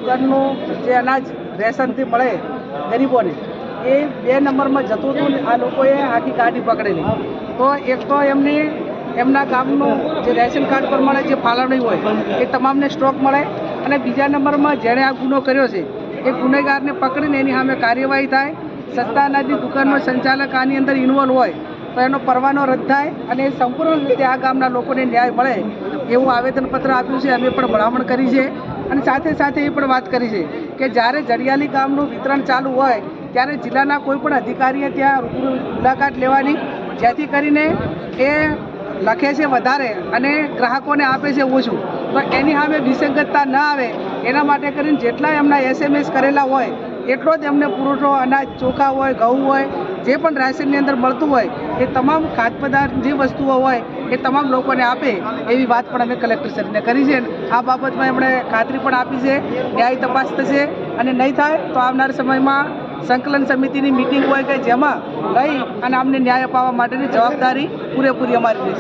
દુકાનનું જે અનાજ રેશનથી મળે ગરીબોને એ 2 નંબરમાં જતું હતું ને આ લોકોએ આખી ગાડી પકડેલી. તો એક તો એમના ગામનું જે રેશન કાર્ડ પ્રમાણે જે ફાળવણી હોય એ તમામને સ્ટોક મળે, અને બીજા નંબરમાં જેણે આ ગુનો કર્યો છે એ ગુનેગારને પકડીને એની સામે કાર્યવાહી થાય. સસ્તા અનાજની દુકાનનો સંચાલક આની અંદર ઇન્વોલ્વ હોય તો એનો પરવાનો રદ થાય અને સંપૂર્ણ રીતે આ ગામના લોકોને ન્યાય મળે એવું આવેદનપત્ર આપ્યું છે. અમે પણ ભલામણ કરી છે અને સાથે સાથે એ પણ વાત કરી છે કે જ્યારે જડિયાલી ગામનું વિતરણ ચાલુ હોય ત્યારે જિલ્લાના કોઈ પણ અધિકારીએ ત્યાં રૂબરૂ મુલાકાત લેવાની, જેથી કરીને એ લખે છે વધારે અને ગ્રાહકોને આપે છે ઓછું, તો એની સામે વિસંગતતા ન આવે એના માટે કરીને જેટલા એમના SMS કરેલા હોય એટલો જ એમને પુરવઠો અનાજ, ચોખા હોય, ઘઉં હોય, જે પણ રાશનની અંદર મળતું હોય એ તમામ ખાદ્ય પદાર્થ જે વસ્તુઓ હોય એ તમામ લોકોને આપે એવી વાત પણ અમે કલેક્ટરશ્રીને કરી છે. આ બાબતમાં એમણે ખાતરી પણ આપી છે ન્યાય તપાસ થશે અને નહીં થાય તો આવનાર સમયમાં સંકલન સમિતિની મિટિંગ હોય કે જેમાં લઈ અને અમને ન્યાય અપાવવા માટેની જવાબદારી પૂરેપૂરી અમારી રહેશે.